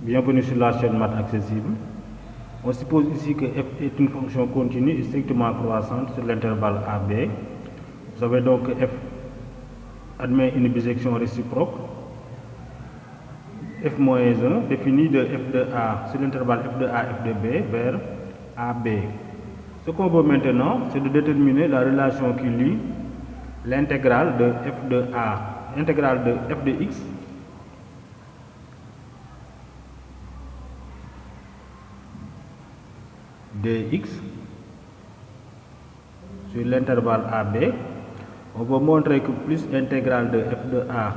Bienvenue sur la chaîne Maths Accessible. On suppose ici que f est une fonction continue et strictement croissante sur l'intervalle AB. Vous avez donc que f admet une bisection réciproque f moins 1 définie de f de A sur l'intervalle f de A, f de B vers AB. Ce qu'on veut maintenant, c'est de déterminer la relation qui lie l'intégrale de f de A, l'intégrale de f de x dx sur l'intervalle AB. On va montrer que plus intégrale de f de A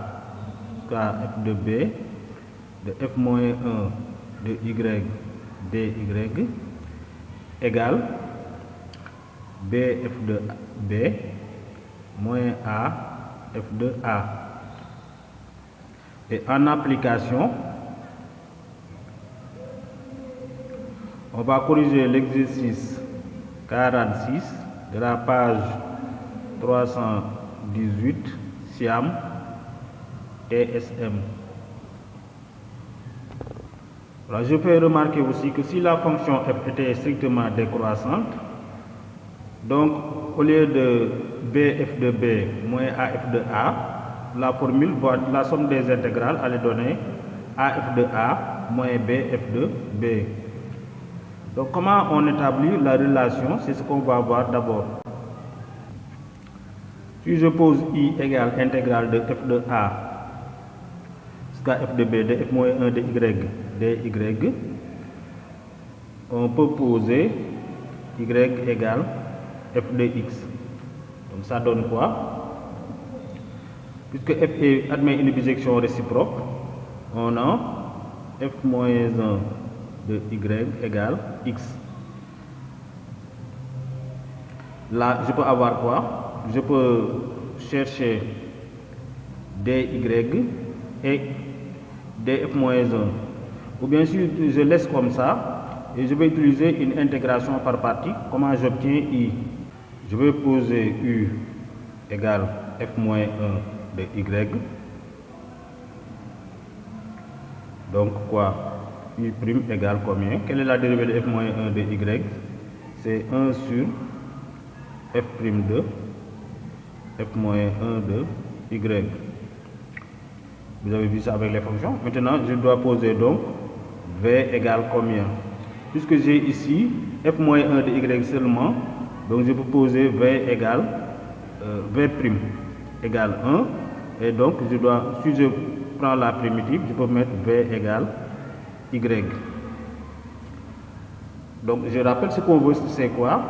jusqu'à f de B de f moins 1 de y dy égale b f de B moins A f de A. Et en application, on va corriger l'exercice 46 de la page 318 SIAM ESM. Alors, je peux remarquer aussi que si la fonction f était strictement décroissante, donc au lieu de bf de B moins af de A, la formule, la somme des intégrales allait donner af de A moins bf de B. Donc comment on établit la relation? C'est ce qu'on va voir d'abord. Si je pose I égale intégrale de f de A jusqu'à f de B de f moins 1 de y dy, on peut poser y égale f de x. Donc ça donne quoi? Puisque f admet une bisection réciproque, on a f moins 1 de y égale x. Là, je peux avoir quoi? Je peux chercher dy et df moins 1. Ou bien si je laisse comme ça, et je vais utiliser une intégration par partie. Comment j'obtiens I? Je vais poser U égale f moins 1 de y. Donc quoi? U' égale combien? Quelle est la dérivée de f moins 1 de y? C'est 1 sur f' de f moins 1 de y. Vous avez vu ça avec les fonctions. Maintenant, je dois poser donc v égale combien? Puisque j'ai ici f moins 1 de y seulement, donc je peux poser v égale v' égale 1. Et donc, si je prends la primitive, je peux mettre v égale y. Donc, je rappelle ce qu'on veut, c'est quoi?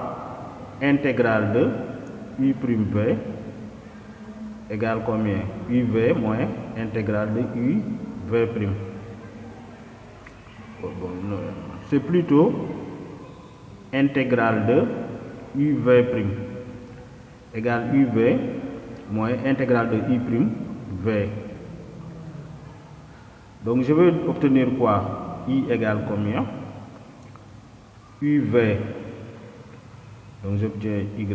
Intégrale de u'v égale combien? uv moins intégrale de uv'. C'est plutôt intégrale de uv' égale uv moins intégrale de u'v. Donc je vais obtenir quoi? I égale combien? uv. Donc j'obtiens y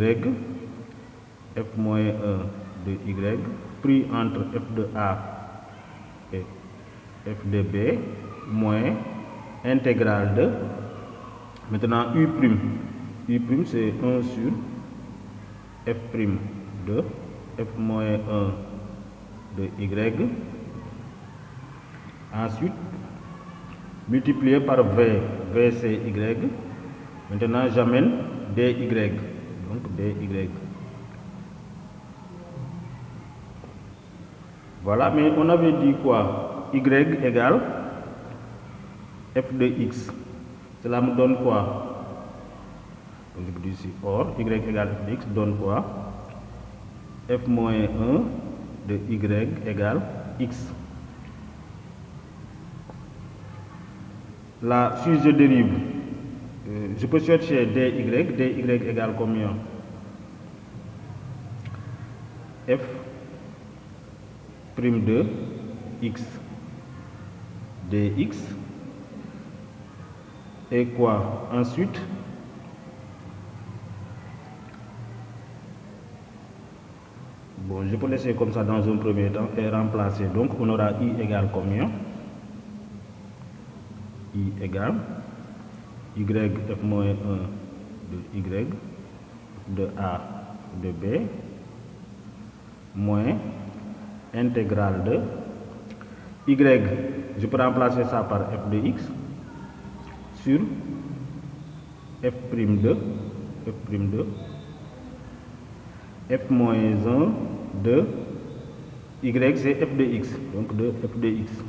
f moins 1 de y pris entre f de A et f de B moins intégrale de, maintenant u', c'est 1 sur f' de f moins 1 de y, ensuite multiplié par v c'est y, maintenant j'amène dy, donc dy. Voilà, mais on avait dit quoi? Y égale f de x. Cela me donne quoi? Donc je dis ici, or, y égale f de x donne quoi? F moins 1 de y égale x. Là, si je dérive, je peux chercher dy égale combien? F' de x dx. Et quoi? Ensuite, bon, je peux laisser comme ça dans un premier temps et remplacer. Donc, on aura i égale combien? I égale y f moins 1 de y de a de b moins intégrale de y, je peux remplacer ça par f de x sur f' de f moins 1 de y, c'est f de x, donc de f de x.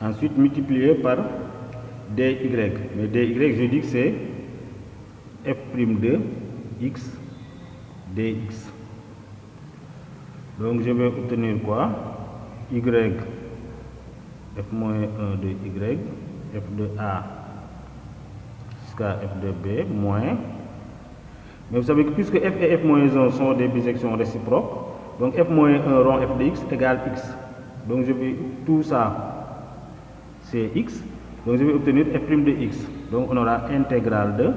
Ensuite multiplié par dy, mais dy je dis que c'est f' de x dx. Donc je vais obtenir quoi? Y f moins 1 de y, f de a jusqu'à f de b moins, mais vous savez que puisque f et f moins 1 sont des bisections réciproques, donc f moins 1 rond f de x égale x. Donc je vais tout ça c'est x, donc je vais obtenir f' de x. Donc on aura intégrale de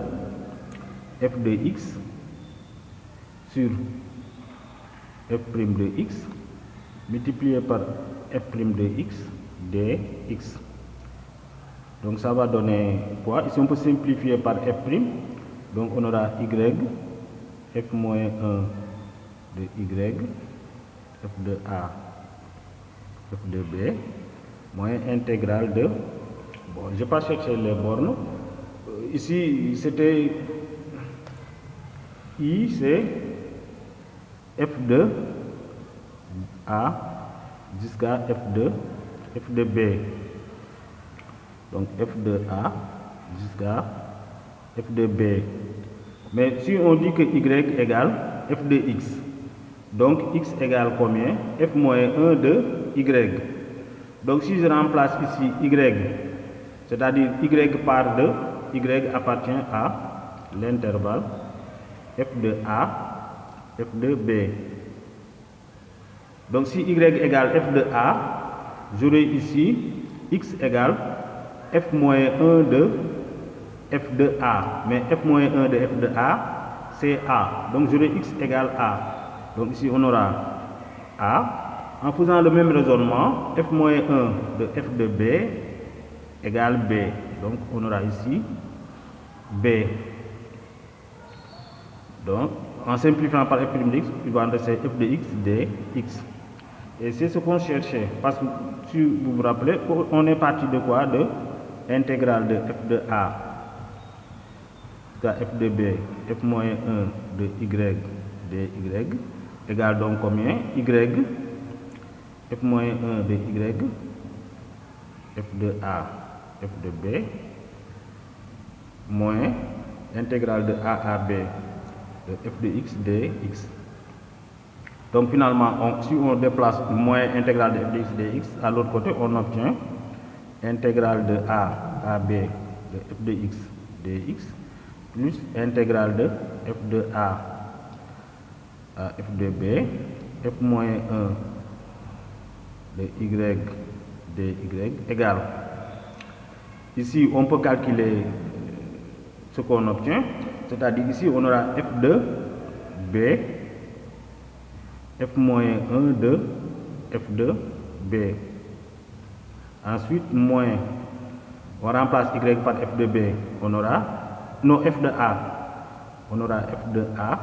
f de x sur f' de x multiplié par f' de x dx. Donc ça va donner quoi? Ici on peut simplifier par f', donc on aura y f moins 1 de y, f de a, f de b moins intégrale de, bon je vais pas chercher les bornes, ici c'était i, c'est f de a jusqu'à f de b, donc f de a jusqu'à f de b. Mais si on dit que y égale f de x, donc x égale combien? F moins 1 de y. Donc si je remplace ici y, c'est-à-dire y part de, y appartient à l'intervalle f de a, f de b. Donc si y égale f de a, j'aurai ici x égale f moins 1 de f de a, mais f moins 1 de f de a, c'est a. Donc j'aurai x égale a. Donc ici on aura a. En faisant le même raisonnement, f moins 1 de f de b égale b. Donc on aura ici b. Donc en simplifiant par f' de x, il va en rester f de x dx. Et c'est ce qu'on cherchait. Parce que si vous vous rappelez, on est parti de quoi? De intégrale de f de a jusqu'à f de b, f moins 1 de y dy égale donc combien? Y f moins 1 de y, f de a, f de b, moins intégrale de a à b de f de x dx. Donc finalement, si on déplace moins intégrale de f de x dx, à l'autre côté, on obtient intégrale de a à b de f de x dx plus intégrale de f de a à f de b, f moins 1 de y dy égale. Ici, on peut calculer ce qu'on obtient, c'est-à-dire ici, on aura f de b, f moins 1 de f de b. Ensuite, moins, on remplace y par f de b, on aura, non, f de a, on aura f de a,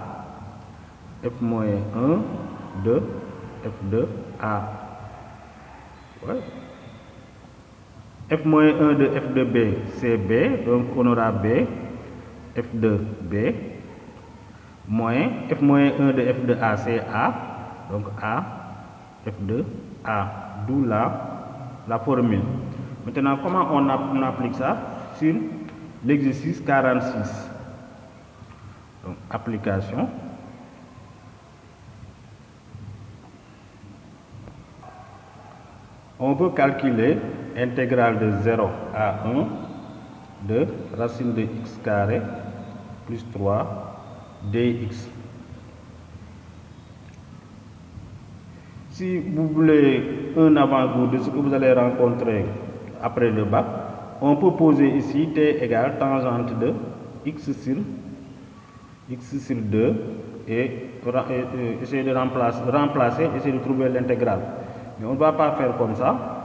f moins 1 de f de a. Ouais. F moins 1 de f de b, c'est b, donc on aura b, f de b, moins f moins 1 de f de a, c'est a, donc a, f de a, d'où la formule. Maintenant, comment on applique ça sur l'exercice 46? Donc, application. On peut calculer intégrale de 0 à 1 de racine de x carré plus 3 dx. Si vous voulez un avant-goût de ce que vous allez rencontrer après le bac, on peut poser ici t égale tangente de x sur 2 et essayer de remplacer, essayer de trouver l'intégrale. Mais on ne va pas faire comme ça.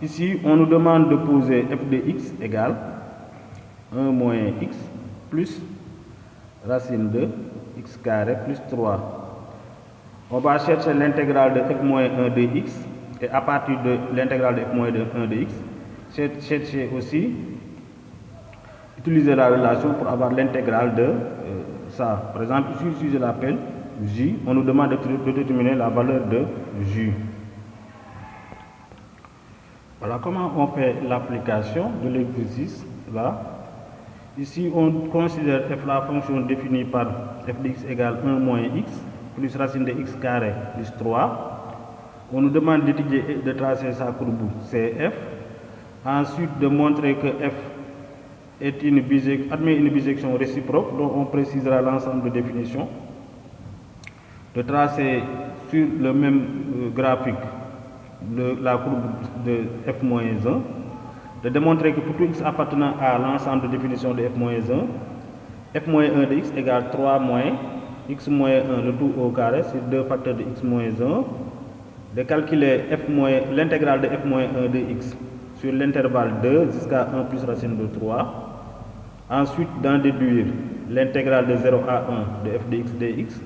Ici, on nous demande de poser f de x égale 1 moins x plus racine de x carré plus 3. On va chercher l'intégrale de f moins 1 de x, et à partir de l'intégrale de f moins 1 de x, chercher aussi, utiliser la relation pour avoir l'intégrale de ça. Par exemple, ici, si je l'appelle j, on nous demande de déterminer la valeur de j. Voilà comment on fait l'application de l'exercice là. Ici, on considère f la fonction définie par f de x égale 1 moins x plus racine de x carré plus 3. On nous demande d'étudier et de tracer sa courbe CF. Ensuite, de montrer que f admet une bisection réciproque dont on précisera l'ensemble de définitions. De tracer sur le même graphique la courbe de f-1, de démontrer que pour tout x appartenant à l'ensemble de définition de f-1, f-1 de x égale 3 moins x-1 le tout au carré sur 2 facteurs de x-1, de calculer l'intégrale de f-1 de x sur l'intervalle 2 jusqu'à 1 plus racine de 3, ensuite d'en déduire l'intégrale de 0 à 1 de f de x dx,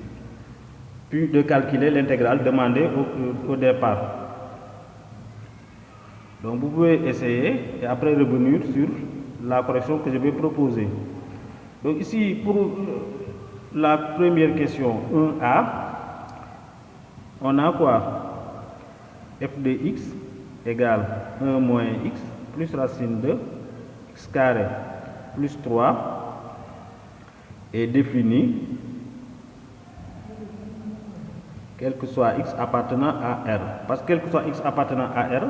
puis de calculer l'intégrale demandée au départ. Donc vous pouvez essayer et après revenir sur la correction que je vais proposer. Donc ici, pour la première question 1A, on a quoi? F de x égale 1 moins x plus racine de x carré plus 3 est défini quel que soit x appartenant à R. Parce que quel que soit x appartenant à R,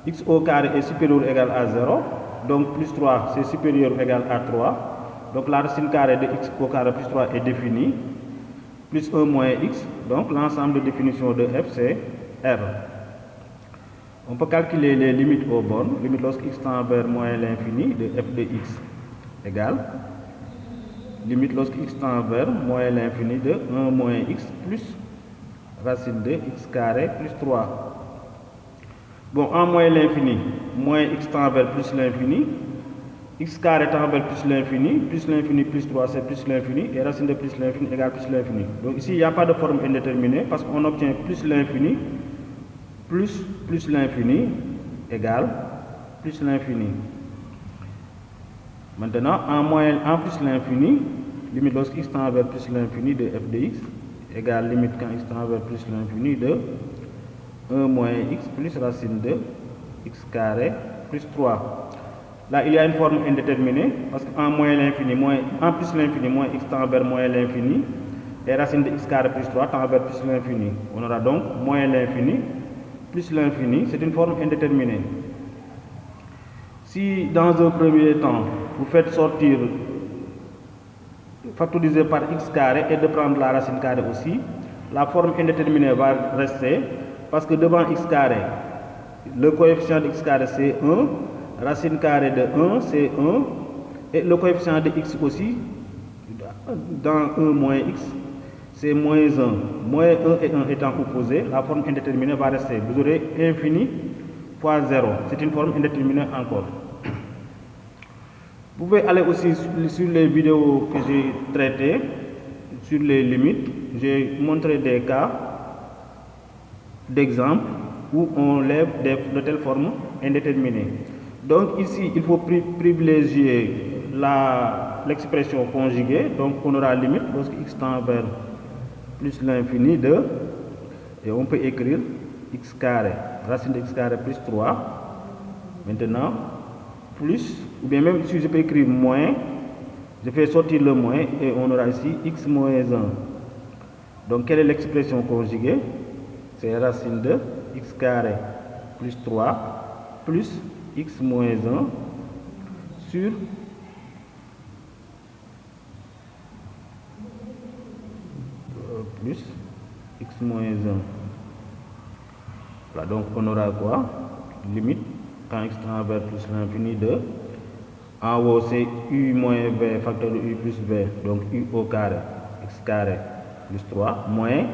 x au carré est supérieur ou égal à 0, donc plus 3 c'est supérieur ou égal à 3, donc la racine carrée de x au carré plus 3 est définie, plus 1 moins x, donc l'ensemble de définition de f c'est R. On peut calculer les limites aux bornes, limite lorsque x tend vers moins l'infini de f de x égale, limite lorsque x tend vers moins l'infini de 1 moins x plus racine de x carré plus 3. Bon, en moins l'infini, moins x tend vers plus l'infini, x carré tend vers plus l'infini plus 3 c'est plus l'infini, et racine de plus l'infini égale plus l'infini. Donc ici il n'y a pas de forme indéterminée parce qu'on obtient plus l'infini plus l'infini égale plus l'infini. Maintenant, en plus l'infini, limite lorsque x tend vers plus l'infini de f de x égale limite quand x tend vers plus l'infini de 1 moins x plus racine de x carré plus 3. Là, il y a une forme indéterminée parce qu'en moins l'infini, en plus l'infini, moins x tend vers moins l'infini et racine de x carré plus 3 tend vers plus l'infini. On aura donc moins l'infini plus l'infini, c'est une forme indéterminée. Si dans un premier temps, vous faites sortir factorisé par x carré et de prendre la racine carrée aussi, la forme indéterminée va rester parce que devant x carré, le coefficient de x carré c'est 1, racine carrée de 1 c'est 1, et le coefficient de x aussi, dans 1 moins x, c'est moins 1. Moins 1 et 1 étant opposés, la forme indéterminée va rester. Vous aurez infini fois 0. C'est une forme indéterminée encore. Vous pouvez aller aussi sur les vidéos que j'ai traitées, sur les limites. J'ai montré des cas d'exemple où on lève de telles formes indéterminées. Donc ici, il faut privilégier l'expression conjuguée. Donc on aura limite lorsque x tend vers plus l'infini de, et on peut écrire x carré, racine de x carré plus 3, maintenant plus, ou bien même si je peux écrire moins, je fais sortir le moins et on aura ici x moins 1. Donc quelle est l'expression conjuguée? C'est racine de x carré plus 3 plus x moins 1 sur plus x moins 1. Voilà, donc on aura quoi? Limite quand x tend vers plus l'infini de, en haut c'est u moins v facteur de u plus v, donc u au carré, x carré plus 3, moins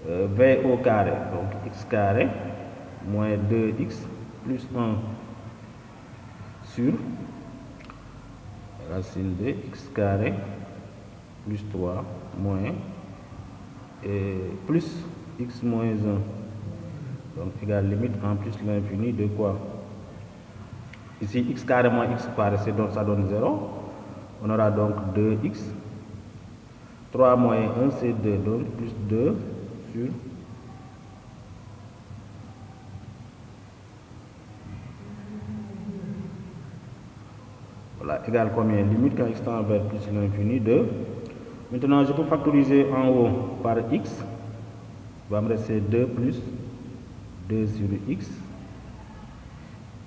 v au carré, donc x carré moins 2x plus 1 sur racine de x carré plus 3 moins et plus x moins 1. Donc égale limite en plus l'infini de quoi? Ici x carré moins x carré, donc ça donne 0. On aura donc 2x. 3 moins 1 c'est 2, donc plus 2 sur voilà, égale combien? Limite quand x tend vers plus l'infini de. Maintenant, je peux factoriser en haut par x. Il va me rester 2 plus 2 sur x.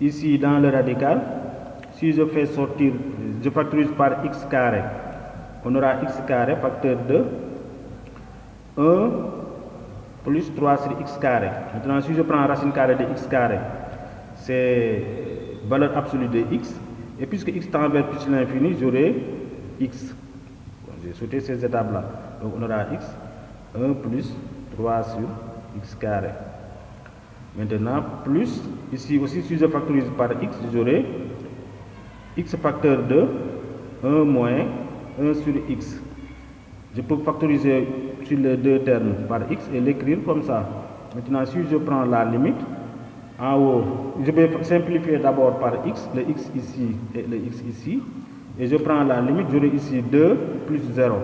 Ici, dans le radical, si je fais sortir, je factorise par x carré, on aura x carré facteur de 1 plus 3 sur x carré. Maintenant, si je prends racine carrée de x carré, c'est valeur absolue de x. Et puisque x tend vers plus l'infini, j'aurai x. J'ai sauté ces étapes-là. Donc on aura x, 1 plus 3 sur x carré. Maintenant, plus, ici aussi, si je factorise par x, j'aurai x facteur de 1 moins 1 sur x. Je peux factoriser sur les deux termes par x et l'écrire comme ça. Maintenant, si je prends la limite, en haut, je vais simplifier d'abord par x, le x ici et le x ici. Et je prends la limite, j'aurai ici 2 plus 0.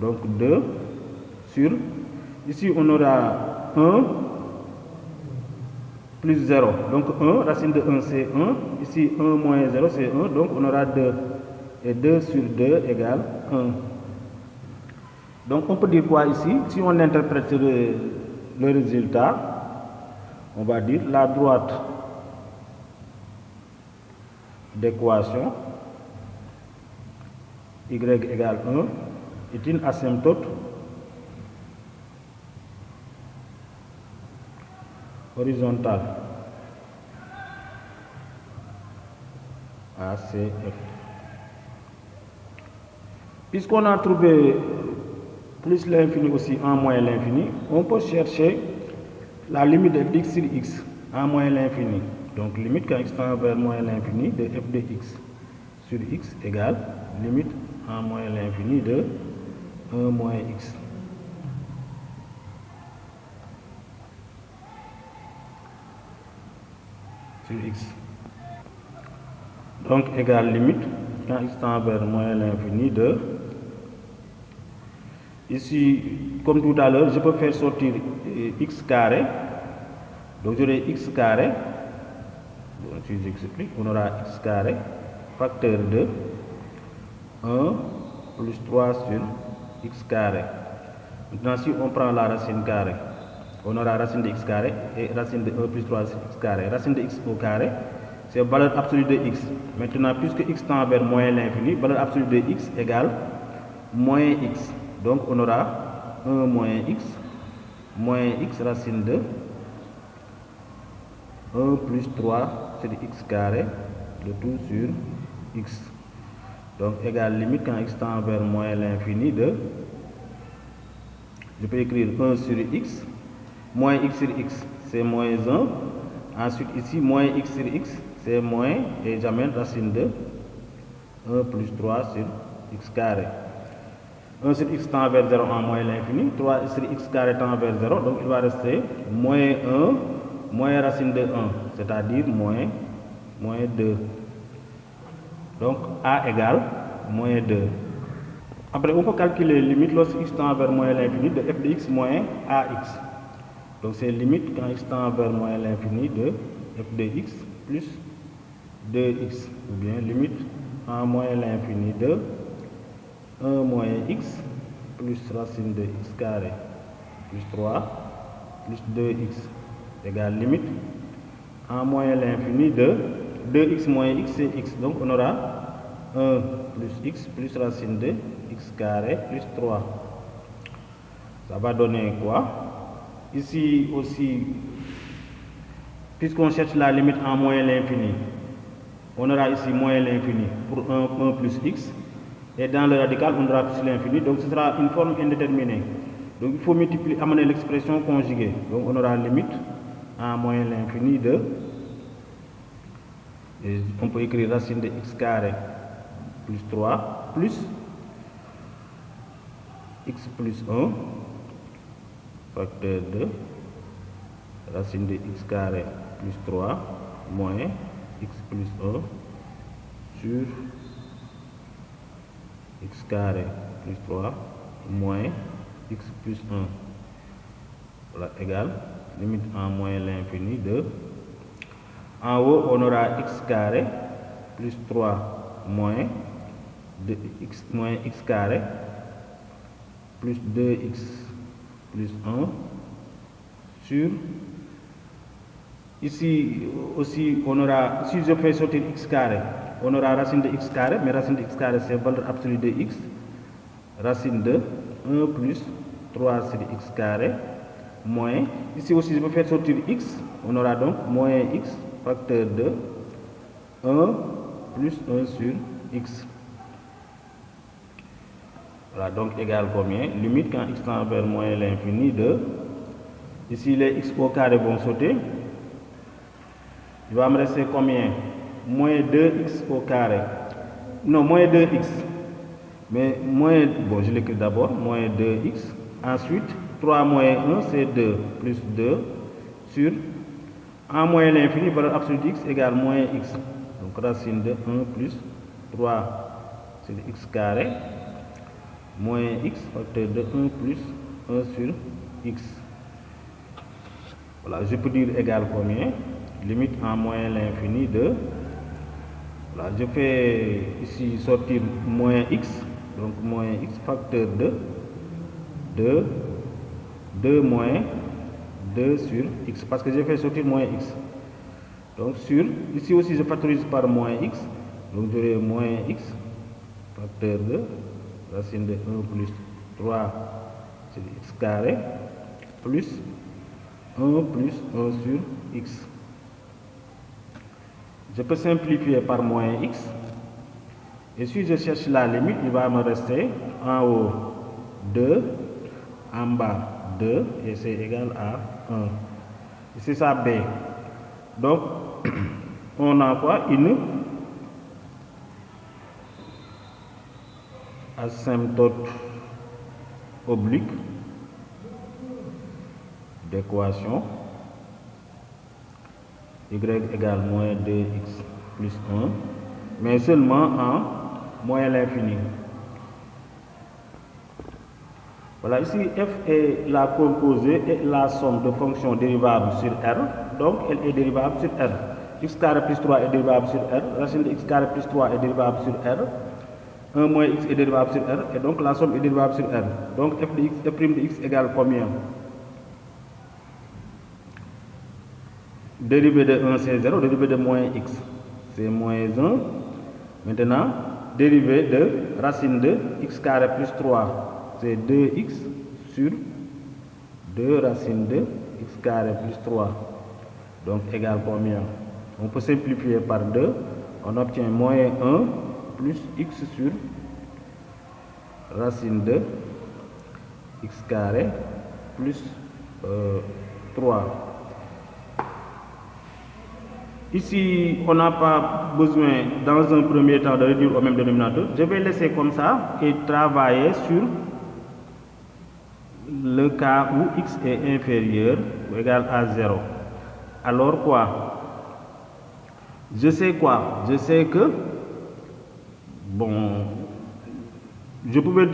Donc 2 sur, ici on aura 1 plus 0. Donc 1, racine de 1 c'est 1. Ici 1 moins 0 c'est 1. Donc on aura 2. Et 2 sur 2 égale 1. Donc on peut dire quoi ici? Si on interprète le résultat, on va dire la droite d'équation y égale 1 est une asymptote horizontale ACF. Puisqu'on a trouvé plus l'infini aussi en moins l'infini, on peut chercher la limite de x sur x en moins l'infini. Donc limite quand x tend vers moins l'infini de f de x sur x égale limite en moins l'infini de 1 moins x. Sur x. Donc égale limite quand x tend vers moins l'infini de. Ici, comme tout à l'heure, je peux faire sortir x carré. Donc j'aurai x carré. Donc si j'explique, on aura x carré facteur de 1 plus 3 sur x carré. Maintenant, si on prend la racine carrée, on aura racine de x carré et racine de 1 plus 3 sur x carré. Racine de x au carré, c'est valeur absolue de x. Maintenant, puisque x tend vers moins l'infini, valeur absolue de x égale moins x. Donc on aura 1 moins x racine de 1 plus 3 sur x carré, le tout sur x. Donc égale limite quand x tend vers moins l'infini de, je peux écrire 1 sur x, moins x sur x c'est moins 1, ensuite ici moins x sur x c'est moins, et j'amène racine de 1 plus 3 sur x carré. 1 sur x tend vers 0 en moins l'infini, 3 sur x carré tend vers 0, donc il va rester moins 1 moins racine de 1, c'est-à-dire moins 2. Donc a égale moins 2. Après, on peut calculer limite lorsque x tend vers moins l'infini de f de x moins ax. Donc c'est limite quand x tend vers moins l'infini de f de x plus 2x, ou bien limite en moins l'infini de 1 moins x plus racine de x carré plus 3 plus 2x égale limite en moins l'infini de 2x moins x c'est x. Donc on aura 1 plus x plus racine de x carré plus 3. Ça va donner quoi? Ici aussi, puisqu'on cherche la limite en moins l'infini, on aura ici moins l'infini pour 1 plus x. Et dans le radical, on aura plus l'infini. Donc ce sera une forme indéterminée. Donc il faut multiplier, amener l'expression conjuguée. Donc on aura limite a moins l'infini de, et on peut écrire racine de x carré plus 3 plus x plus 1 facteur de racine de x carré plus 3 moins x plus 1 sur x carré plus 3 moins x plus 1. Voilà, égale, limite en moins l'infini de, en haut on aura x carré plus 3 moins x carré plus 2x plus 1 sur, ici aussi on aura, si je fais sortir x carré, on aura racine de x carré, mais racine de x carré c'est valeur absolue de x, racine de 1 plus 3 sur x carré, moins, ici aussi je peux faire sortir x, on aura donc moins x facteur de 1 plus 1 sur x. Voilà, donc égal combien? Limite quand x tend vers moins l'infini de, ici les x au carré vont sauter, il va me rester combien? Moins 2x au carré, non, moins 2x, mais moins, bon je l'écris d'abord, moins 2x, ensuite 3 moins 1 c'est 2, plus 2 sur, en moins l'infini, valeur absolue de x égale moins x, donc racine de 1 plus 3 sur x carré, moins x facteur de 1 plus 1 sur x. Voilà, je peux dire égal combien? Limite en moins l'infini de, voilà, je fais ici sortir moins x, donc moins x facteur de 2 moins 2 sur x, parce que j'ai fait sortir moins x. Donc sur, ici aussi je factorise par moins x, donc j'aurai moins x facteur de racine de 1 plus 3 sur x carré plus 1 plus 1 sur x. Je peux simplifier par moins x, et si je cherche la limite, il va me rester en haut 2, en bas 2, et c'est égal à 1. C'est ça b. Donc, on a quoi? Une asymptote oblique d'équation y égale moins 2x plus 1, mais seulement en moins l'infini. Voilà, ici f est la composée et la somme de fonctions dérivables sur R, donc elle est dérivable sur R. X carré plus 3 est dérivable sur R, racine de x carré plus 3 est dérivable sur R, 1 moins x est dérivable sur R, et donc la somme est dérivable sur R. Donc f de x égale combien? Dérivée de 1 c'est 0, dérivée de moins x c'est moins 1. Maintenant, dérivée de racine de x carré plus 3 c'est 2x sur 2 racine de x carré plus 3. Donc égale combien? On peut simplifier par 2, on obtient moins 1 plus x sur racine de x carré plus 3. Ici, on n'a pas besoin dans un premier temps de réduire au même dénominateur. Je vais laisser comme ça et travailler sur le cas où x est inférieur ou égal à 0. Alors quoi? Je sais quoi? Je sais que, bon, je pouvais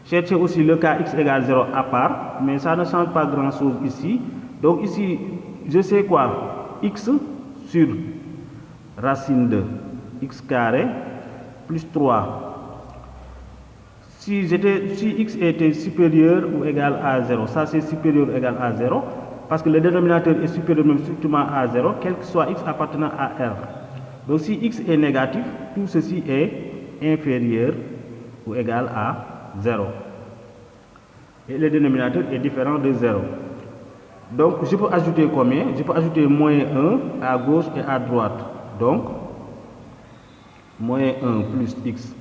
chercher aussi le cas x égale 0 à part, mais ça ne change pas grand chose ici. Donc ici, je sais quoi? X sur racine de x carré plus 3. Si x était supérieur ou égal à 0, ça c'est supérieur ou égal à 0, parce que le dénominateur est supérieur même strictement à 0, quel que soit x appartenant à R. Donc si x est négatif, tout ceci est inférieur ou égal à 0. Et le dénominateur est différent de 0. Donc, je peux ajouter combien? Je peux ajouter moins 1 à gauche et à droite. Donc, moins 1 plus x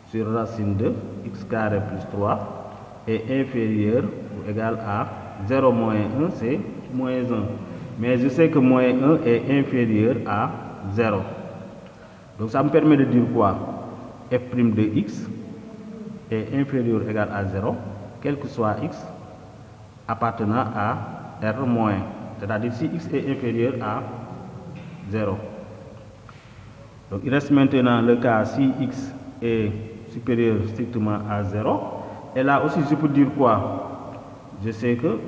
sur racine de x carré plus 3 est inférieur ou égal à 0 moins 1, c'est moins 1. Mais je sais que moins 1 est inférieur à 0. Donc ça me permet de dire quoi? F' de x est inférieur ou égal à 0, quel que soit x appartenant à R moins. C'est-à-dire si x est inférieur à 0. Donc il reste maintenant le cas si x est supérieur strictement à 0. Et là aussi je peux dire quoi? Je sais que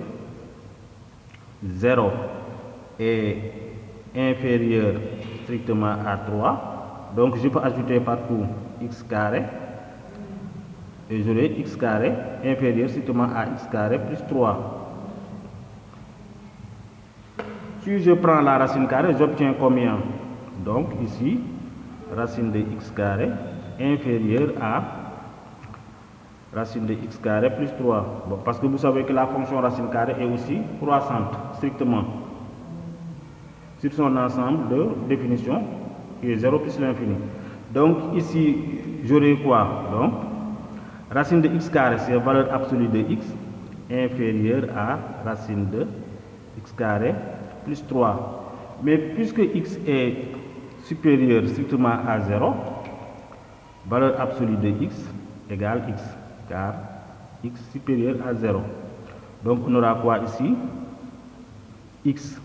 0 est inférieur strictement à 3. Donc je peux ajouter partout x carré. Et j'aurai x carré inférieur strictement à x carré plus 3. Si je prends la racine carrée, j'obtiens combien? Donc ici, racine de x carré inférieur à racine de x carré plus 3. Bon, parce que vous savez que la fonction racine carrée est aussi croissante, strictement, sur son ensemble de définition, qui est 0 plus l'infini. Donc ici, j'aurai quoi? Donc, racine de x carré, c'est la valeur absolue de x, inférieure à racine de x carré plus 3. Mais puisque x est supérieur strictement à 0, valeur absolue de x égale x, car x supérieur à 0. Donc on aura quoi ici? X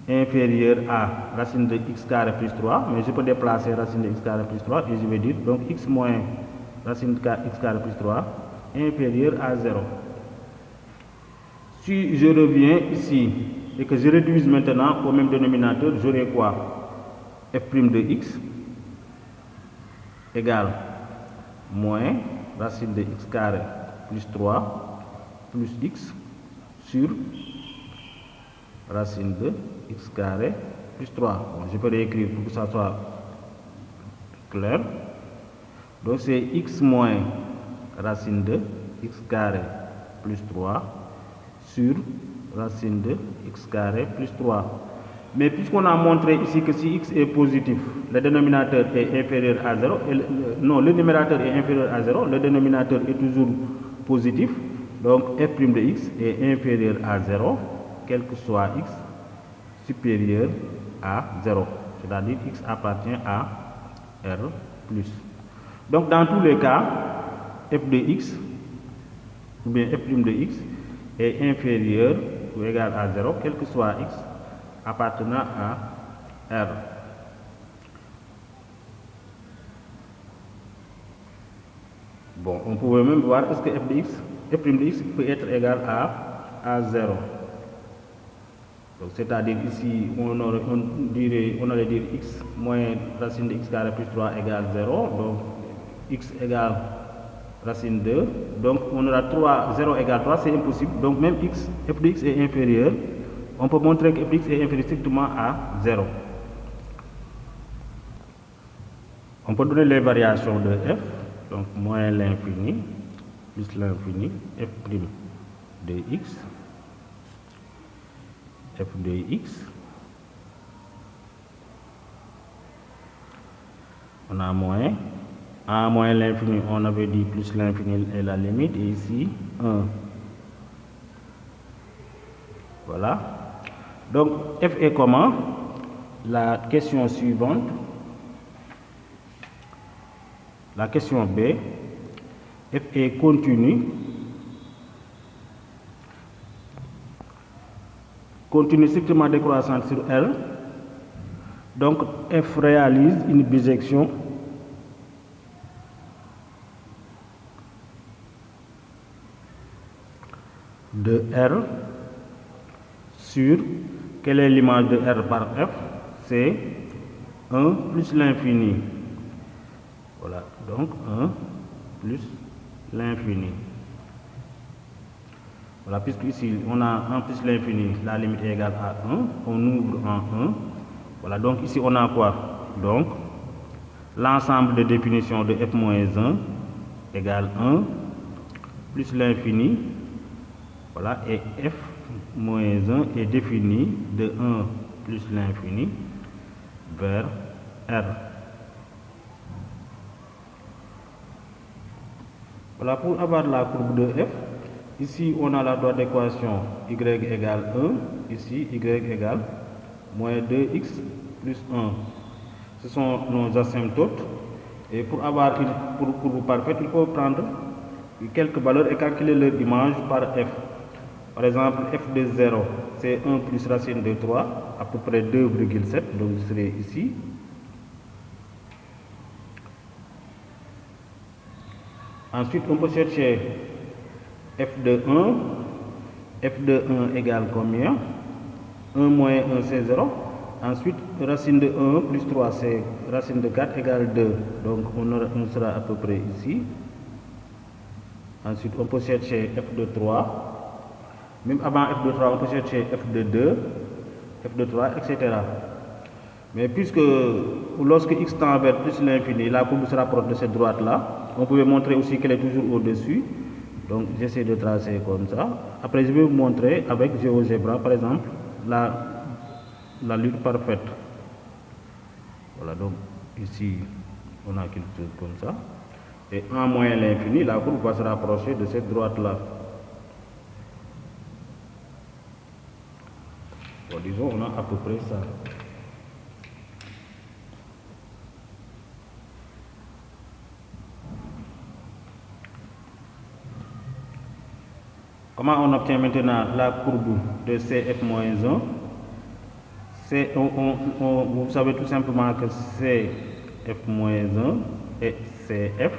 inférieur à racine de x carré plus 3, mais je peux déplacer racine de x carré plus 3 et je vais dire donc x moins racine de x carré plus 3 inférieur à 0. Si je reviens ici et que je réduise maintenant au même dénominateur, j'aurai quoi? F' de x égale moins racine de x carré plus 3 plus x sur racine de x carré plus 3. Bon, je peux réécrire pour que ça soit clair. Donc c'est x moins racine de x carré plus 3 sur racine de x carré plus 3. Mais puisqu'on a montré ici que si x est positif, le dénominateur est inférieur à 0, non, le numérateur est inférieur à 0, le dénominateur est toujours positif, donc f' de x est inférieur à 0, quel que soit x supérieur à 0, c'est-à-dire x appartient à R+. Donc dans tous les cas, f de x, ou bien f' de x, est inférieur ou égal à 0, quel que soit x appartenant à R. Bon, on pouvait même voir est-ce que f' de x peut être égal à 0. C'est-à-dire ici, on allait dire x moins racine de x carré plus 3 égale 0. Donc x égale racine 2. Donc on aura 3, 0 égale 3, c'est impossible. Donc même x, f de x est inférieur. On peut montrer que f de x est inférieur strictement à 0. On peut donner les variations de f. Donc moins l'infini plus l'infini, f' de x. F de x, on a moins, à moins l'infini, on avait dit plus l'infini est la limite, et ici 1. Voilà. Donc f est comment? La question suivante, la question B, f est continu. Continue strictement décroissante sur L. Donc f réalise une bisection de R sur, quelle est l'image de R par f? C'est 1 plus l'infini. Voilà, donc 1 plus l'infini. Voilà, puisque ici on a 1 plus l'infini, la limite est égale à 1, on ouvre en 1. Voilà, donc ici on a quoi? Donc l'ensemble de définition de f moins 1 égale 1 plus l'infini. Voilà, et f moins 1 est défini de 1 plus l'infini vers R. Voilà, pour avoir la courbe de f, Ici, on a la droite d'équation y égale 1. Ici, y égale moins 2x plus 1. Ce sont nos asymptotes. Et pour avoir une courbe parfaite, il faut prendre quelques valeurs et calculer leur image par f. Par exemple, f de 0, c'est 1 plus racine de 3, à peu près 2,7, donc je serai ici. Ensuite, on peut chercher f de 1. F de 1 égale combien? 1 moins 1, c'est 0. Ensuite, racine de 1 plus 3, c'est racine de 4 égale 2. Donc, on sera à peu près ici. Ensuite, on peut chercher f de 3. Même avant f de 3, on peut chercher f de 2, f de 3, etc. Mais puisque lorsque x tend vers plus l'infini, la courbe se rapproche de cette droite-là, on pouvait montrer aussi qu'elle est toujours au-dessus. Donc, j'essaie de tracer comme ça. Après, je vais vous montrer avec GeoGebra, par exemple, la lutte parfaite. Voilà, donc ici, on a quelque chose comme ça. Et en moins l'infini, la courbe va se rapprocher de cette droite-là. Bon, disons, on a à peu près ça. Comment on obtient maintenant la courbe de CF-1? Vous savez tout simplement que CF-1 et CF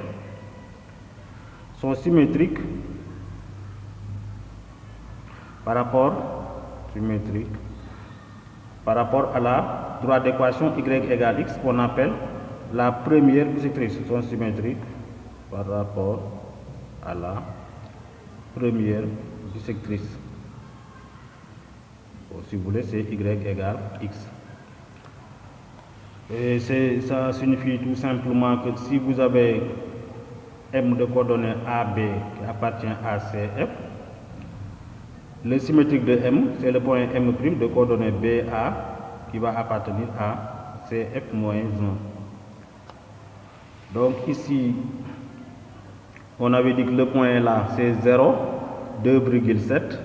sont symétriques par rapport à la droite d'équation y égale x qu'on appelle la première bisectrice. Sont symétriques par rapport à la première bisectrice. Si vous voulez, c'est y égale x. Et ça signifie tout simplement que si vous avez M de coordonnées AB qui appartient à CF, le symétrique de M, c'est le point M' de coordonnées BA qui va appartenir à CF-1. Donc ici, on avait dit que le point là, c'est 0, 2,7.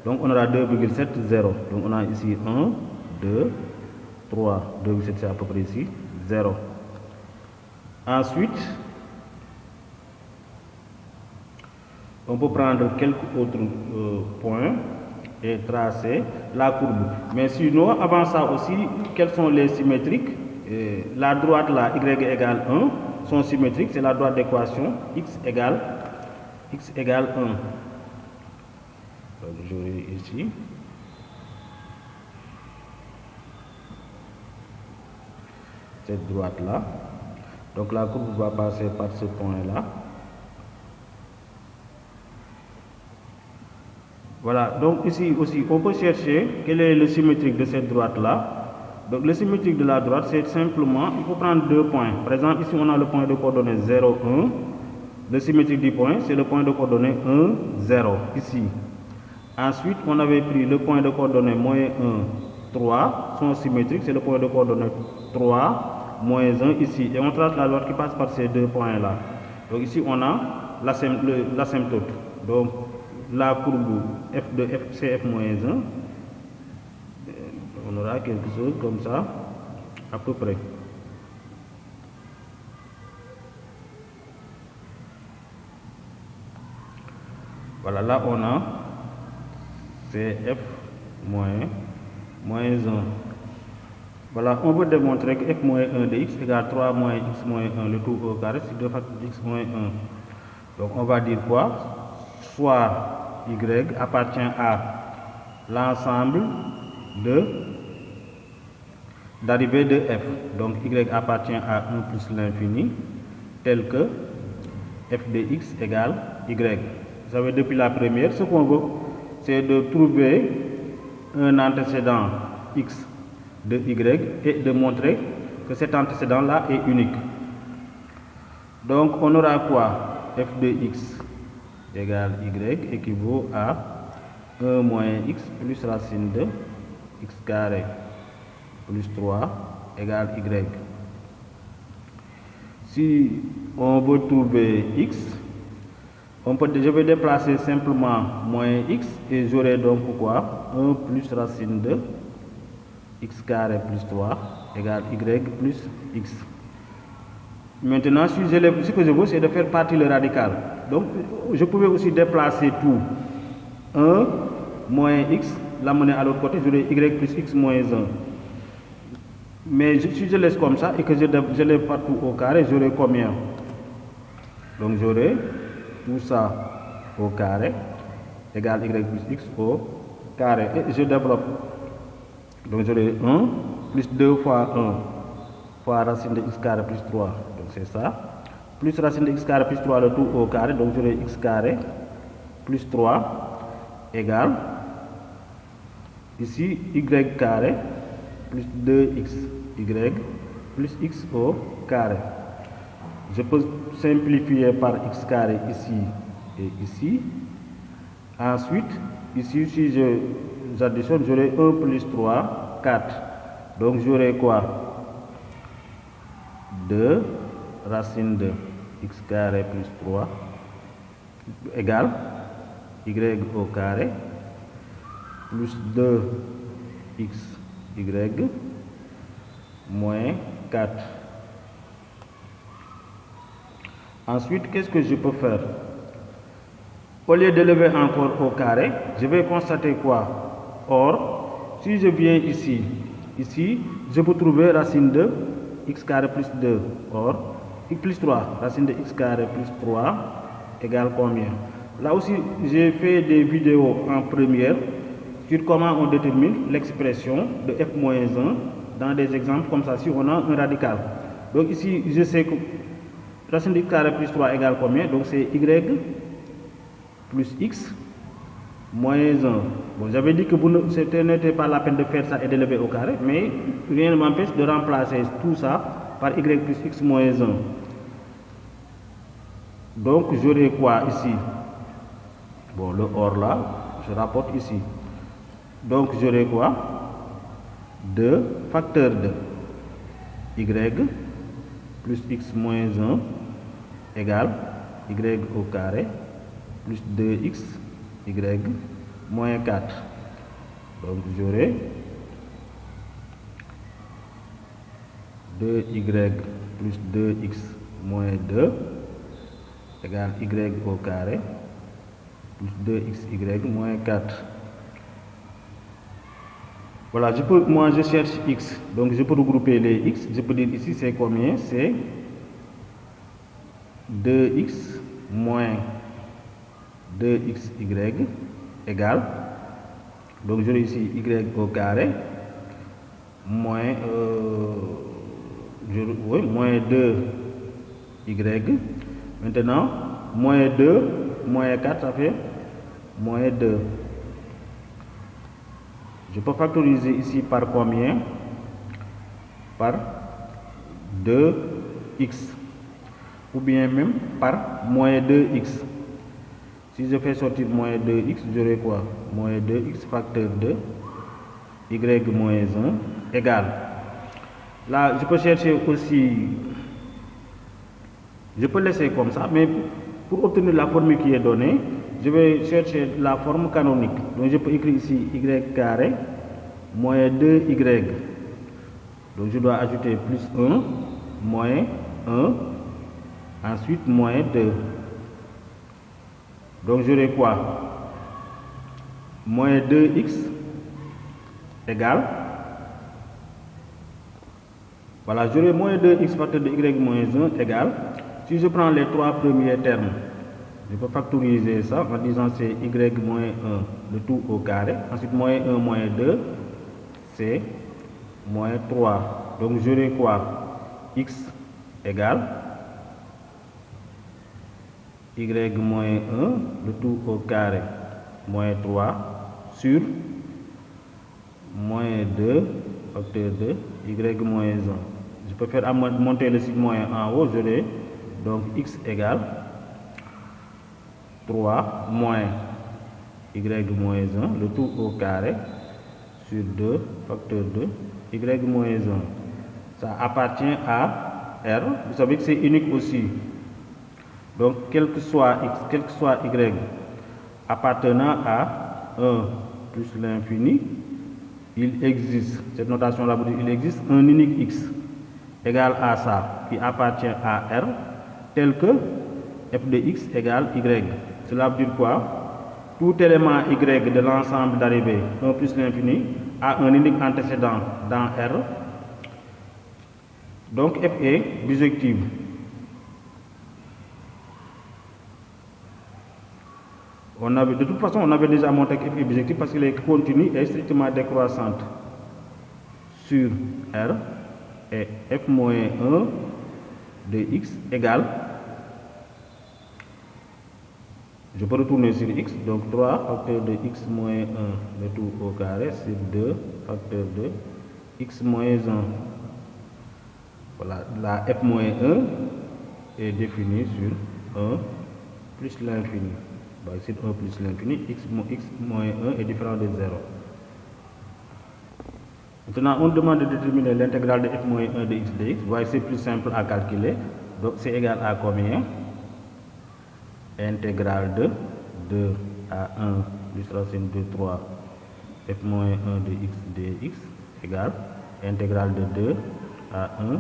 Donc on aura 2,7, 0. Donc on a ici 1, 2, 3, 2,7 c'est à peu près ici, 0. Ensuite, on peut prendre quelques autres points et tracer la courbe. Mais sinon, avant ça aussi, quels sont les symétriques? La droite là, y égale 1, sont symétriques, c'est la droite d'équation x égale 1. Donc j'aurai ici cette droite là. Donc la courbe va passer par ce point là. Voilà, donc ici aussi on peut chercher quel est le symétrique de cette droite là. Donc le symétrique de la droite, c'est simplement, il faut prendre deux points. Par exemple, ici on a le point de coordonnées 0, 1. Le symétrique du point, c'est le point de coordonnées 1, 0, ici. Ensuite, on avait pris le point de coordonnées moins 1, 3, sont symétriques, c'est le point de coordonnées 3, moins 1 ici. Et on trace la droite qui passe par ces deux points-là. Donc ici, on a l'asymptote. Donc, la courbe f de CF-1, on aura quelque chose comme ça, à peu près. Voilà, là on a CF moins 1. Voilà, on peut démontrer que f moins 1 de x égale 3 moins x moins 1, le tout au carré, c'est 2 facteurs de x moins 1. Donc on va dire quoi? Soit y appartient à l'ensemble d'arrivée de f. Donc y appartient à 1 plus l'infini, tel que f de x égale y. Vous savez, depuis la première, ce qu'on veut, c'est de trouver un antécédent x de y et de montrer que cet antécédent-là est unique. Donc, on aura quoi? F de x égale y équivaut à 1 moins x plus racine de x carré plus 3 égale y. Si on veut trouver x, Je vais déplacer simplement moins x et j'aurai donc quoi? 1 plus racine de x carré plus 3 égale y plus x. Maintenant, ce que je veux, c'est de faire partie le radical. Donc, je pouvais aussi déplacer tout. 1 moins x, l'amener à l'autre côté, j'aurai y plus x moins 1. Mais si je laisse comme ça et que je lève partout au carré, j'aurai combien? Donc, j'aurai tout ça au carré égale y plus x au carré. Et je développe. Donc, j'aurai 1 plus 2 fois 1 fois racine de x carré plus 3. Donc, c'est ça. Plus racine de x carré plus 3, le tout au carré. Donc, j'aurai x carré plus 3 égale, ici, y carré plus 2x, y plus x au carré. Je peux simplifier par x carré ici et ici. Ensuite, ici, si j'additionne, j'aurai 1 plus 3, 4. Donc, j'aurai quoi? 2 racine de x carré plus 3 égale y au carré plus 2xy moins 4. Ensuite, qu'est-ce que je peux faire? Au lieu de lever encore au carré, je vais constater quoi? Or, si je viens ici, je peux trouver racine de x carré plus 2. Or, x plus 3, racine de x carré plus 3 égale combien? Là aussi, j'ai fait des vidéos en première sur comment on détermine l'expression de f-1 dans des exemples comme ça, si on a un radical. Donc ici, je sais que racine de x carré plus 3 égale combien? Donc c'est y plus x moins 1. Bon, j'avais dit que ce n'était pas la peine de faire ça et de lever au carré, mais rien ne m'empêche de remplacer tout ça par y plus x moins 1. Donc j'aurai quoi ici? Bon, le or là, je rapporte ici. Donc j'aurai quoi? 2 facteur de y plus x moins 1 égale y au carré plus 2x y moins 4. Donc j'aurai 2y plus 2x moins 2 égale y au carré plus 2xy moins 4. Voilà, moi je cherche x, donc je peux regrouper les x. Je peux dire ici c'est combien? C'est 2x moins 2xy égale, donc j'aurai ici y au carré moins, moins 2y. Maintenant, moins 2, moins 4, ça fait moins 2. Je peux factoriser ici par combien? Par 2x. Ou bien même par moins 2x. Si je fais sortir moins 2x, j'aurai quoi? Moins 2x facteur de y moins 1 égale. Là, je peux chercher aussi. Je peux laisser comme ça, mais pour obtenir la formule qui est donnée, je vais chercher la forme canonique. Donc je peux écrire ici y carré moins 2y. Donc je dois ajouter plus 1, moins 1, ensuite moins 2. Donc j'aurai quoi? Moins 2x égale. Voilà, j'aurai moins 2x facteur de y moins 1 égale. Si je prends les trois premiers termes, je peux factoriser ça en disant c'est y moins 1, le tout au carré. Ensuite, moins 1 moins 2, c'est moins 3. Donc, j'aurai quoi? X égale y moins 1, le tout au carré, moins 3, sur moins 2, facteur de y moins 1. Je peux faire monter le signe moins en haut, j'aurai donc x égale 3 moins y moins 1, le tout au carré, sur 2, facteur de y moins 1. Ça appartient à R. Vous savez que c'est unique aussi. Donc, quel que soit x, quel que soit y appartenant à 1 plus l'infini, il existe, cette notation-là vous dit, il existe un unique x égal à ça, qui appartient à R, tel que f de x égale y. Cela veut dire quoi? Tout élément y de l'ensemble d'arrivée 1 plus l'infini a un unique antécédent dans R. Donc f est bijective. De toute façon, on avait déjà montré que f est bijective parce qu'il est continu et strictement décroissante sur R, et f moins 1 de x égale, je peux retourner sur x, donc 3 facteur de x moins 1 le tout au carré sur 2 facteur de x moins 1. Voilà, la f moins 1 est définie sur 1 plus l'infini. Ici 1 plus l'infini, x moins 1 est différent de 0. Maintenant, on demande de déterminer l'intégrale de f moins 1 de x dx. Voici, c'est plus simple à calculer. Donc, c'est égal à combien? Intégrale de 2 à 1 plus racine de 3 f moins 1 de x dx égale intégrale de 2 à 1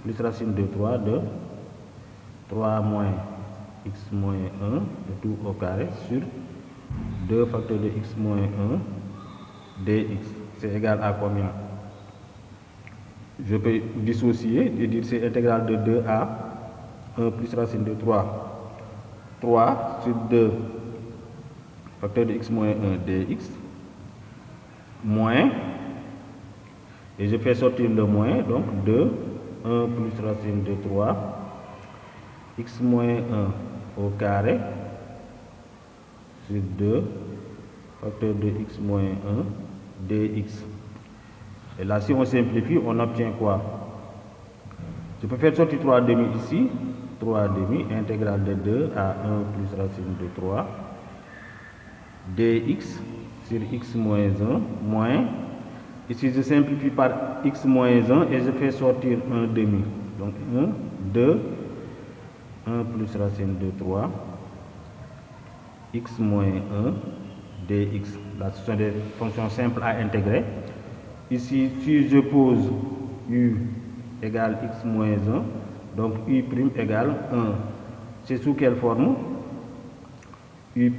plus racine de 3 de 3 moins x moins 1 de tout au carré sur 2 facteur de x moins 1 dx. C'est égal à combien? Je peux dissocier et dire c'est intégrale de 2 à 1 plus racine de 3. 3 sur 2 facteur de x moins 1 dx moins, et je fais sortir le moins, donc 2, 1 plus racine de 3, x moins 1 au carré sur 2 facteur de x moins 1 dx. Et là, si on simplifie, on obtient quoi? Je peux faire sortir 3 demi ici, 3 demi, intégrale de 2 à 1 plus racine de 3 dx sur x moins 1 moins, ici je simplifie par x moins 1 et je fais sortir 1 demi. Donc 1, 2, 1 plus racine de 3 x moins 1 dx. Là, ce sont des fonctions simples à intégrer. Ici, si je pose u égale x moins 1, donc u' égale 1. C'est sous quelle forme? U'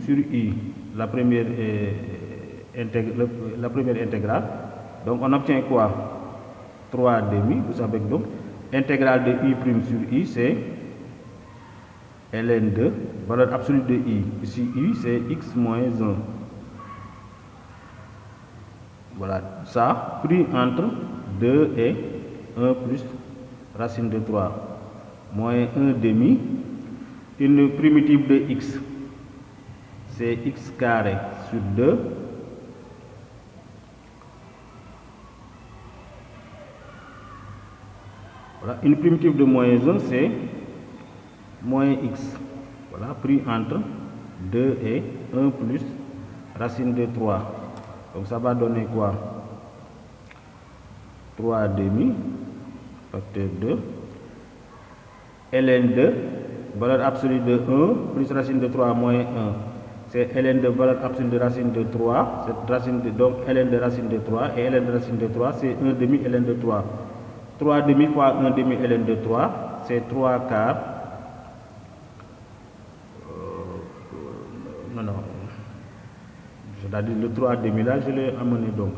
sur i, la première intégrale. Donc on obtient quoi? 3 demi. Vous savez que donc intégrale de u' sur i, c'est ln de valeur absolue de i. Ici i, c'est x moins 1. Voilà, ça pris entre 2 et 1 plus racine de 3 moins 1 demi. Une primitive de x, c'est x carré sur 2 voilà, une primitive de moins 1, c'est moins x. Voilà, pris entre 2 et 1 plus racine de 3. Donc ça va donner quoi? 3 demi facteur 2 ln de valeur absolue de 1 plus racine de 3 moins 1. C'est ln de valeur absolue de racine de 3. Cette racine de, donc ln de racine de 3 et ln de racine de 3, c'est 1 demi ln de 3. 3 demi fois 1 demi ln de 3, c'est 3 quarts. Non. C'est-à-dire le 3 demi là, je l'ai amené donc.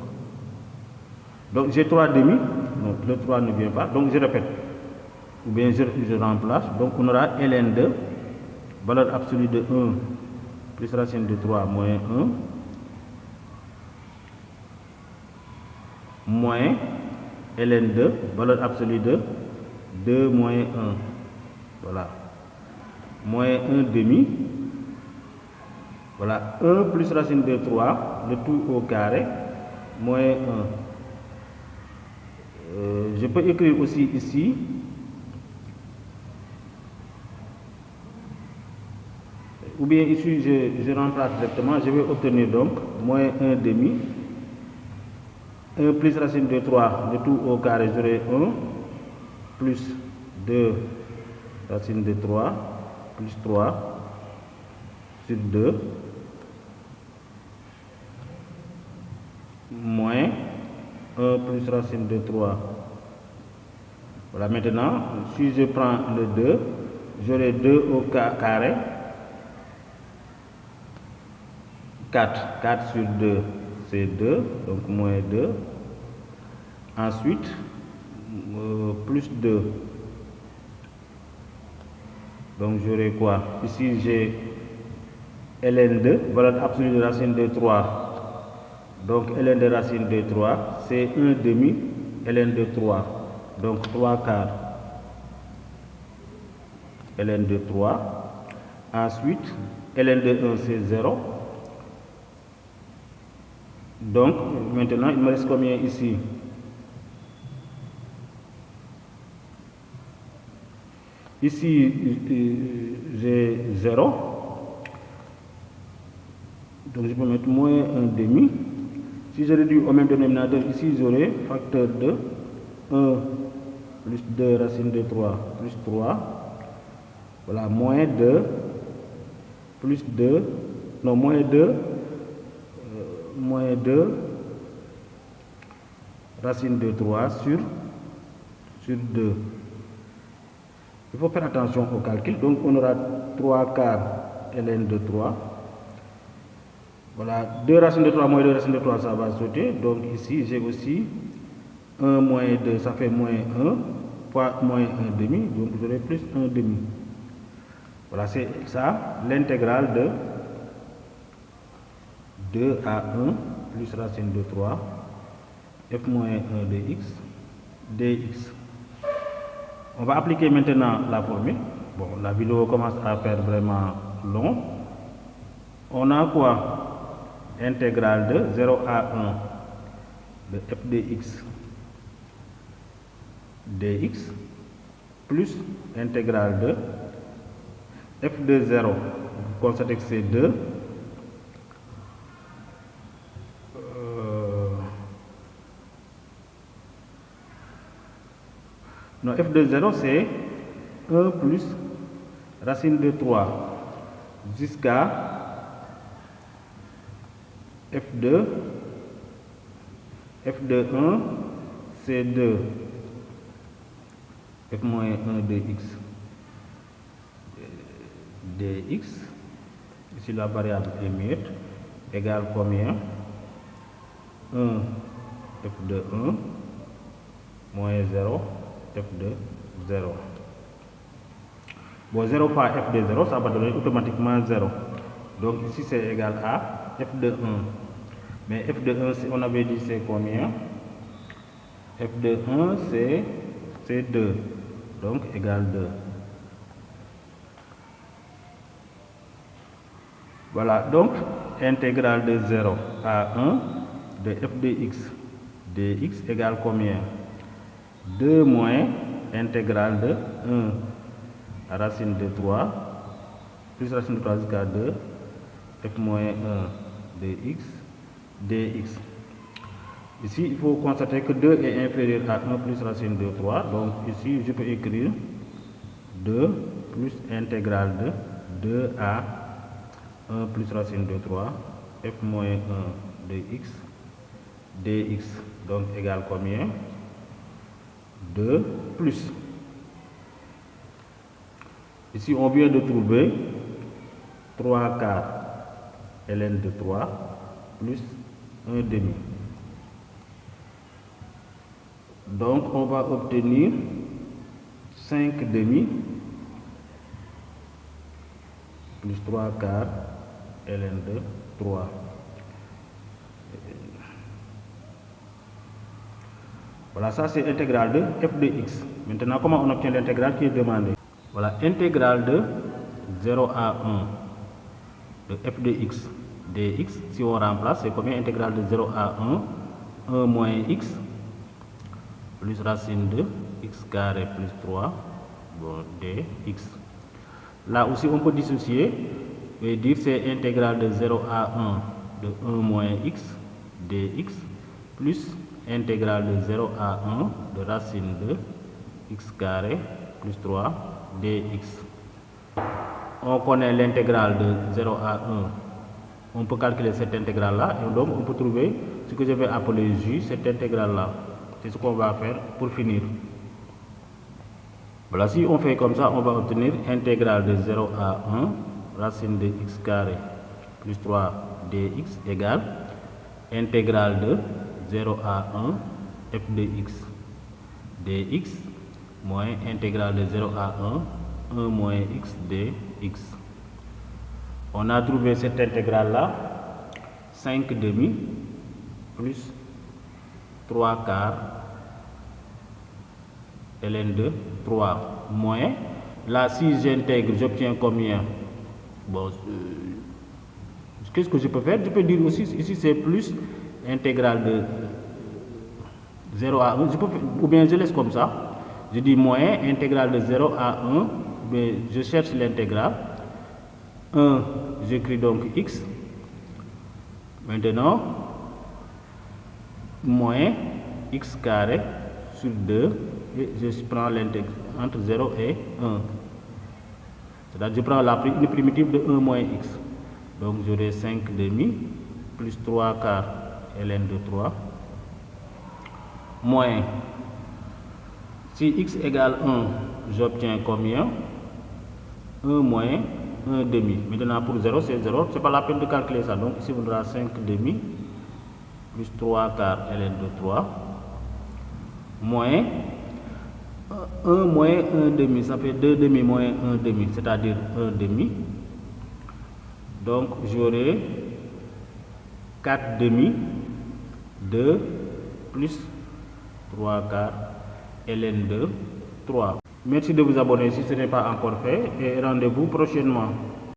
Donc j'ai 3 demi, non, le 3 ne vient pas, donc je répète. Ou bien je remplace, donc on aura ln de valeur absolue de 1 plus racine de 3 moins 1 moins ln de valeur absolue de 2 moins 1. Voilà. Moins 1 demi. Voilà, 1 plus racine de 3, le tout au carré, moins 1. Je peux écrire aussi ici, ou bien ici je remplace directement, je vais obtenir donc moins 1 demi, 1 plus racine de 3, le tout au carré, j'aurai 1, plus 2 racine de 3, plus 3 sur 2 moins 1 plus racine de 3. Voilà, maintenant, si je prends le 2, j'aurai 2 au carré. 4 sur 2, c'est 2, donc moins 2. Ensuite, plus 2. Donc j'aurai quoi? Ici j'ai ln2, valeur absolue de racine de 3. Donc ln de racine de 3, c'est 1 demi ln de 3. Donc 3 quarts ln de 3. Ensuite, ln de 1 c'est 0. Donc maintenant il me reste combien ici? Ici j'ai 0. Donc je peux mettre moins 1 demi. Si je réduis au même dénominateur, ici j'aurai facteur de 1 plus 2 racine de 3 plus 3. Voilà, moins 2 plus 2. Non, moins 2 racine de 3 sur 2. Il faut faire attention au calcul. Donc on aura 3 quarts ln de 3. Voilà, 2 racines de 3 moins 2 racines de 3, ça va sauter. Donc ici j'ai aussi 1 moins 2, ça fait moins 1, fois moins 1 demi, donc j'aurai plus 1 demi. Voilà, c'est ça l'intégrale de 2 à 1 plus racine de 3 f moins 1 dx. On va appliquer maintenant la formule. Bon, la vidéo commence à faire vraiment long. On a quoi? Intégrale de 0 à 1 de f dx plus intégrale de f de 0. Vous constatez que c'est 2. Non, f de 0 c'est 1 plus racine de 3 jusqu'à f de 1 c'est 2 f moins 1 dx. Ici la variable est muette égale combien? 1 f de 1 moins 0 f de 0. Bon, 0 fois f de 0, ça va donner automatiquement 0. Donc ici c'est égal à f de 1. Mais f de 1, on avait dit c'est combien? F de 1 c'est 2. Donc égal 2. Voilà, donc intégrale de 0 à 1 de f de x dx égale combien? 2 moins intégrale de 1 racine de 3 plus racine de 3 jusqu'à 2 f moins 1 dx. Ici, il faut constater que 2 est inférieur à 1 plus racine de 3. Donc ici, je peux écrire 2 plus intégrale de 2 à 1 plus racine de 3 f moins 1 dx. Donc égale combien? 2 plus. Ici, on vient de trouver 3 quarts ln de 3 plus 1 demi. Donc, on va obtenir 5 demi plus 3 quarts ln de 3. Voilà, ça c'est l'intégrale de f de x. Maintenant, comment on obtient l'intégrale qui est demandée? Voilà, intégrale de 0 à 1 de f de x dx. Si on remplace, c'est combien? Intégrale de 0 à 1 moins x plus racine de x carré plus 3 bon, dx. Là aussi, on peut dissocier et dire c'est intégrale de 0 à 1 de 1 moins x dx plus intégrale de 0 à 1 de racine de x carré plus 3 dx. on connaît l'intégrale de 0 à 1. On peut calculer cette intégrale-là et donc on peut trouver ce que je vais appeler J, cette intégrale-là. C'est ce qu'on va faire pour finir. Voilà, si on fait comme ça, on va obtenir intégrale de 0 à 1, racine de x carré plus 3 dx égale intégrale de 0 à 1 f de x dx moins intégrale de 0 à 1 moins x dx. On a trouvé cette intégrale-là, 5 demi plus 3 quarts ln de 3 moins, là si j'intègre, j'obtiens combien? Bon, qu'est-ce que je peux faire? Je peux dire aussi, ici c'est plus intégrale de 0 à 1, ou bien je laisse comme ça, je dis moins intégrale de 0 à 1, mais je cherche l'intégrale, 1, j'écris donc x, maintenant, moins x carré sur 2, et je prends l'intégrale entre 0 et 1. C'est-à-dire je prends une primitive de 1 moins x. Donc j'aurai 5 demi plus 3 quarts ln de 3 moins, si x égale 1, j'obtiens combien? 1 moins 1 demi. Maintenant pour 0, c'est 0. C'est pas la peine de calculer ça. Donc ici on aura 5 demi plus 3 quarts ln de 3 moins 1 moins 1 demi, ça fait 2 demi moins 1 demi, c'est-à-dire 1 demi. Donc j'aurai 4 demi, 2 plus 3 quarts ln de 3. Merci de vous abonner si ce n'est pas encore fait et rendez-vous prochainement.